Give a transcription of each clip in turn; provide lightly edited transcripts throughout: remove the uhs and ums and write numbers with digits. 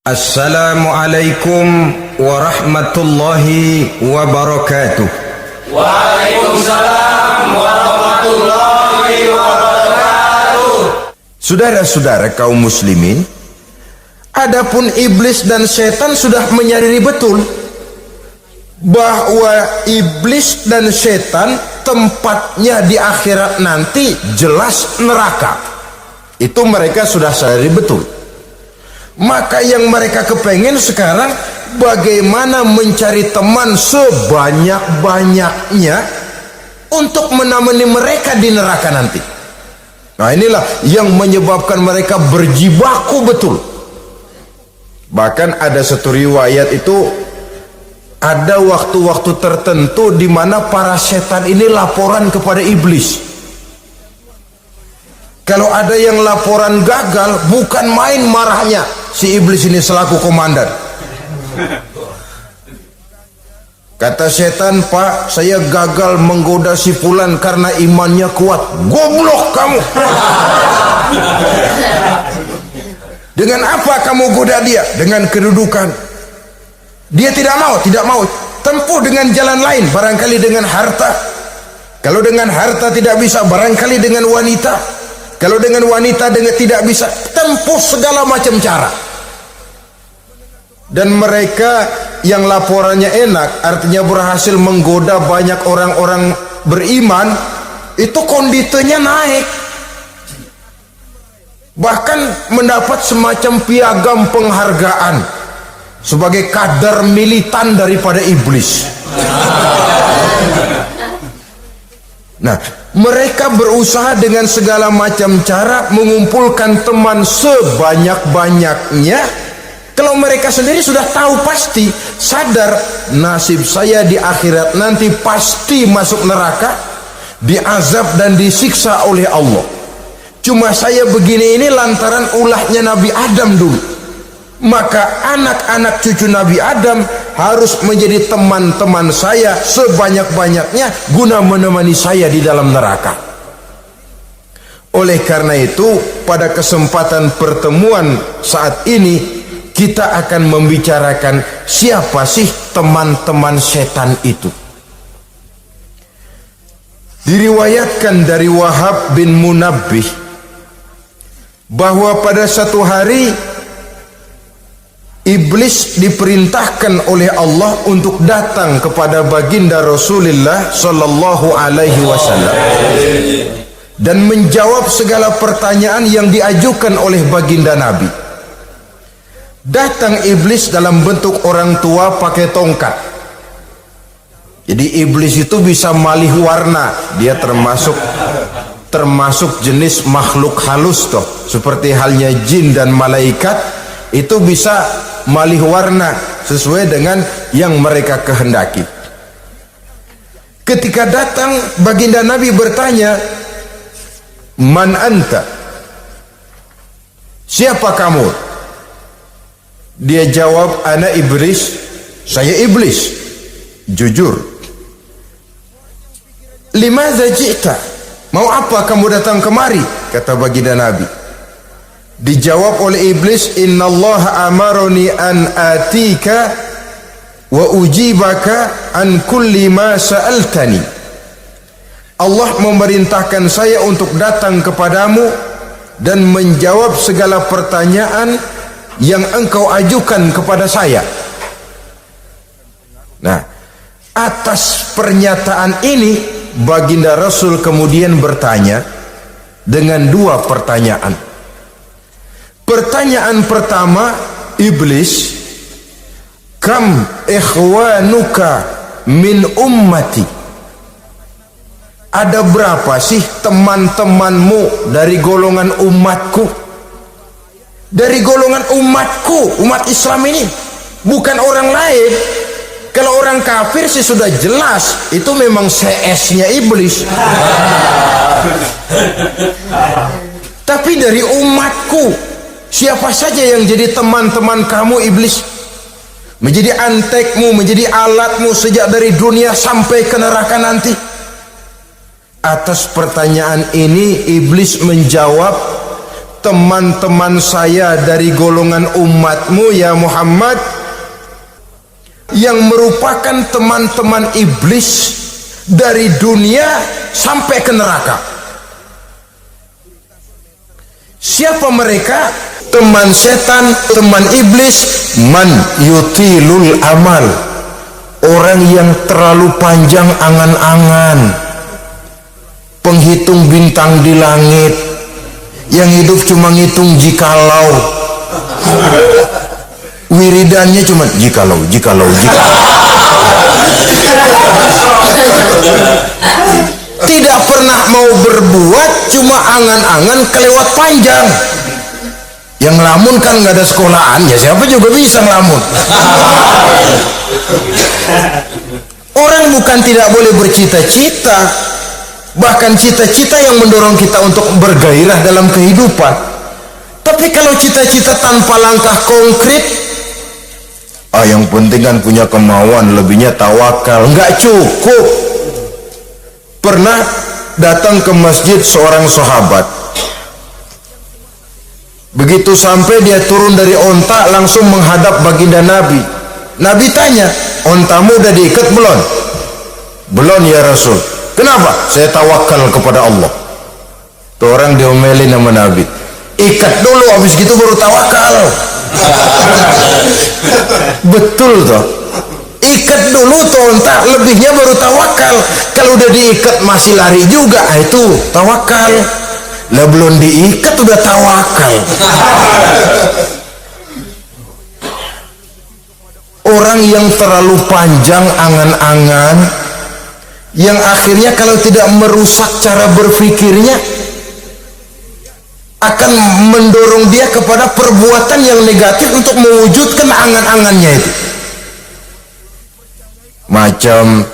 Assalamualaikum warahmatullahi wabarakatuh. Waalaikumsalam warahmatullahi wabarakatuh. Saudara-saudara kaum muslimin, adapun iblis dan setan sudah menyadari betul bahwa iblis dan setan tempatnya di akhirat nanti jelas neraka. Itu mereka sudah sadari betul. Maka yang mereka kepengen sekarang bagaimana mencari teman sebanyak-banyaknya untuk menemani mereka di neraka nanti. Nah, inilah yang menyebabkan mereka berjibaku betul. Bahkan ada satu riwayat itu, ada waktu-waktu tertentu di mana para setan ini laporan kepada iblis. Kalau ada yang laporan gagal, bukan main marahnya si iblis ini selaku komandan. Kata setan, "Pak, saya gagal menggoda si fulan karena imannya kuat." "Goblok kamu. Dengan apa kamu goda dia?" "Dengan kedudukan." "Dia tidak mau. Tempuh dengan jalan lain, barangkali dengan harta. Kalau dengan harta tidak bisa, barangkali dengan wanita. Kalau dengan wanita tidak bisa, tempuh segala macam cara." Dan mereka yang laporannya enak, artinya berhasil menggoda banyak orang-orang beriman, itu kondisinya naik. Bahkan mendapat semacam piagam penghargaan sebagai kadar militan daripada iblis. Nah, mereka berusaha dengan segala macam cara mengumpulkan teman sebanyak-banyaknya. Kalau mereka sendiri sudah tahu, pasti sadar nasib saya di akhirat nanti pasti masuk neraka, diazab dan disiksa oleh Allah. Cuma saya begini ini lantaran ulahnya Nabi Adam dulu. Maka anak-anak cucu Nabi Adam harus menjadi teman-teman saya sebanyak-banyaknya guna menemani saya di dalam neraka. Oleh karena itu, pada kesempatan pertemuan saat ini kita akan membicarakan siapa sih teman-teman setan itu. Diriwayatkan dari Wahab bin Munabbih bahwa pada satu hari iblis diperintahkan oleh Allah untuk datang kepada baginda Rasulullah sallallahu alaihi wasallam dan menjawab segala pertanyaan yang diajukan oleh baginda Nabi. Datang iblis dalam bentuk orang tua pakai tongkat. Jadi iblis itu bisa malih warna. Dia termasuk jenis makhluk halus toh, seperti halnya jin dan malaikat, itu bisa malih warna sesuai dengan yang mereka kehendaki. Ketika datang, baginda Nabi bertanya, "Man anta?" "Siapa kamu?" Dia jawab, "Ana iblis." "Saya iblis." "Jujur." "Limadza ji'ta?" "Mau apa kamu datang kemari?" kata baginda Nabi. Dijawab oleh iblis, "Innallaha amaroni an atika wa ujibaka an kulli ma sa'altani." Allah memerintahkan saya untuk datang kepadamu dan menjawab segala pertanyaan yang engkau ajukan kepada saya. Nah, atas pernyataan ini baginda Rasul kemudian bertanya dengan dua pertanyaan. Pertanyaan pertama, iblis, "Kam ikhwanuka min ummati?" Ada berapa sih teman-temanmu dari golongan umatku? Dari golongan umatku, umat Islam ini, bukan orang lain. Kalau orang kafir sih sudah jelas, itu memang CS-nya iblis. Tapi dari umatku, siapa saja yang jadi teman-teman kamu iblis? Menjadi antekmu, menjadi alatmu sejak dari dunia sampai ke neraka nanti. Atas pertanyaan ini iblis menjawab, teman-teman saya dari golongan umatmu ya Muhammad, yang merupakan teman-teman iblis dari dunia sampai ke neraka. Siapa mereka? Teman setan, teman iblis. Man yutilul amal, orang yang terlalu panjang angan-angan, penghitung bintang di langit, yang hidup cuma ngitung jikalau, wiridannya cuma jikalau. Tidak pernah mau berbuat, cuma angan-angan kelewat panjang. Yang ngelamun kan nggak ada sekolahan, ya siapa juga bisa ngelamun. Orang bukan tidak boleh bercita-cita, bahkan cita-cita yang mendorong kita untuk bergairah dalam kehidupan. Tapi kalau cita-cita tanpa langkah konkret, yang penting kan punya kemauan, lebihnya tawakal, nggak cukup. Pernah datang ke masjid seorang sahabat. Begitu sampai dia turun dari onta, langsung menghadap baginda Nabi. Nabi tanya, ontamu udah diikat belum? Belum ya Rasul. Kenapa? Saya tawakal kepada Allah. Tuh orang diomelin sama Nabi. Ikat dulu, habis gitu baru tawakal. Betul toh. Ikat dulu tuh onta, lebihnya baru tawakal. Kalau udah diikat masih lari juga, itu tawakal. Lah belum diikat udah tawakal. Orang yang terlalu panjang angan-angan, yang akhirnya kalau tidak merusak cara berpikirnya, akan mendorong dia kepada perbuatan yang negatif untuk mewujudkan angan-angannya itu. Macam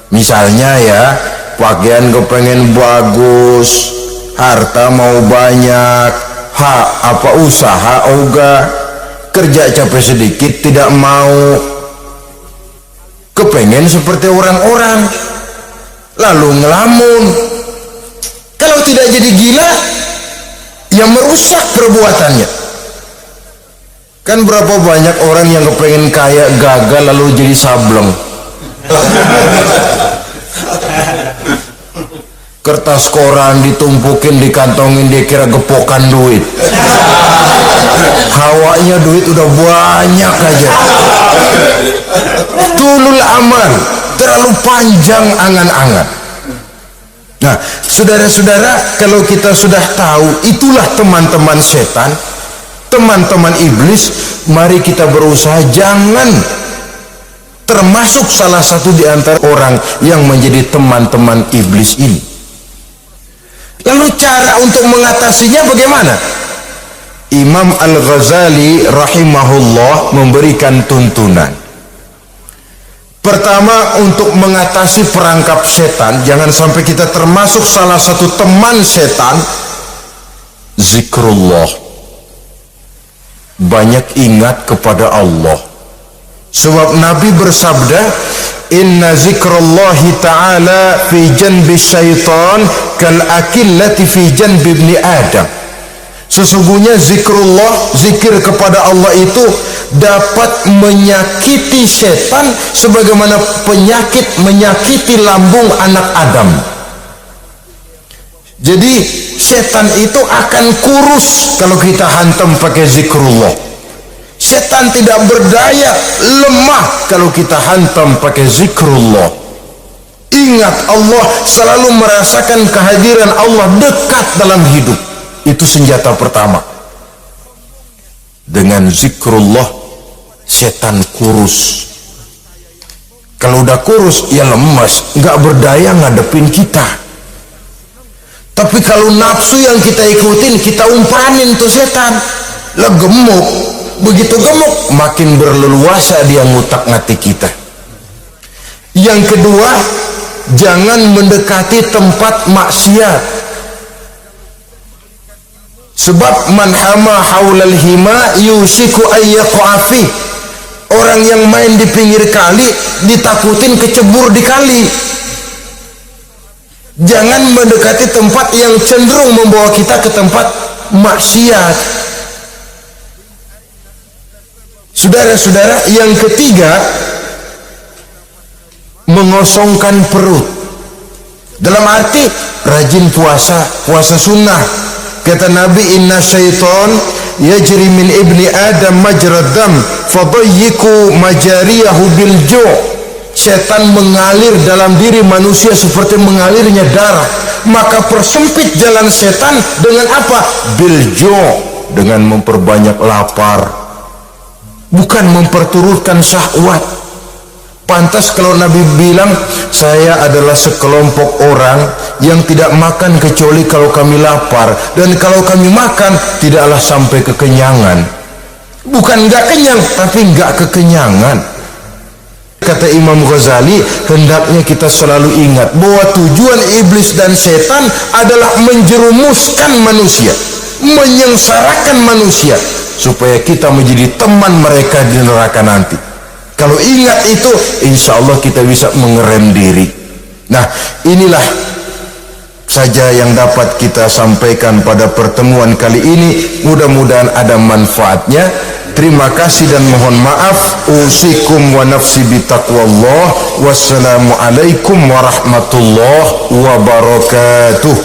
misalnya ya, pakaian kepengen bagus, harta mau banyak, usaha ogah, kerja capek sedikit tidak mau, kepengen seperti orang-orang, lalu ngelamun. Kalau tidak jadi gila, yang merusak perbuatannya. Kan berapa banyak orang yang kepengen kaya gagal lalu jadi sableng. Kertas koran ditumpukin, dikantongin, dia kira gepokan duit. Hawanya duit udah banyak aja. Tulul amal, terlalu panjang angan-angan. Nah, saudara-saudara, kalau kita sudah tahu itulah teman-teman setan, teman-teman iblis, mari kita berusaha jangan termasuk salah satu di antara orang yang menjadi teman-teman iblis ini. Lalu cara untuk mengatasinya bagaimana? Imam Al-Ghazali rahimahullah memberikan tuntunan. Pertama, untuk mengatasi perangkap setan, jangan sampai kita termasuk salah satu teman setan, zikrullah. Banyak ingat kepada Allah. Sebab Nabi bersabda, inna zikrullahi ta'ala fi janbi syaitan kal akillati fi janbi ibni Adam. Sesungguhnya zikrullah, zikir kepada Allah itu dapat menyakiti setan sebagaimana penyakit menyakiti lambung anak Adam. Jadi setan itu akan kurus kalau kita hantam pakai zikrullah. Setan tidak berdaya, lemah kalau kita hantam pakai zikrullah. Ingat Allah, selalu merasakan kehadiran Allah dekat dalam hidup. Itu senjata pertama. Dengan zikrullah, setan kurus. Kalau udah kurus, ya lemas, nggak berdaya ngadepin kita. Tapi kalau nafsu yang kita ikutin, kita umpanin tuh setan, lah gemuk. Begitu gemuk, makin berleluasa dia ngutak-ngatik kita. Yang kedua, jangan mendekati tempat maksiat. Sebab man hama haulal hima yusiku ayyaqafi. Orang yang main di pinggir kali ditakutin kecebur di kali. Jangan mendekati tempat yang cenderung membawa kita ke tempat maksiat. Saudara-saudara, yang ketiga, mengosongkan perut. Dalam arti rajin puasa sunnah. Kata Nabi, inna syaitan yajri min ibni adam majrad dam fadayyiku majariyahu bil ju'. Setan mengalir dalam diri manusia seperti mengalirnya darah, maka persempit jalan setan dengan apa? Bil ju', dengan memperbanyak lapar, bukan memperturutkan syahwat. Pantas kalau Nabi bilang, saya adalah sekelompok orang yang tidak makan kecuali kalau kami lapar, dan kalau kami makan tidaklah sampai kekenyangan. Bukan enggak kenyang, tapi enggak kekenyangan. Kata Imam Ghazali, hendaknya kita selalu ingat bahwa tujuan iblis dan setan adalah menjerumuskan manusia, menyengsarakan manusia, supaya kita menjadi teman mereka di neraka nanti. Kalau ingat itu, insya Allah kita bisa mengerem diri. Nah, inilah saja yang dapat kita sampaikan pada pertemuan kali ini. Mudah-mudahan ada manfaatnya. Terima kasih dan mohon maaf. Usikum wa nafsi bitaqwallah. Wassalamualaikum warahmatullahi wabarakatuh.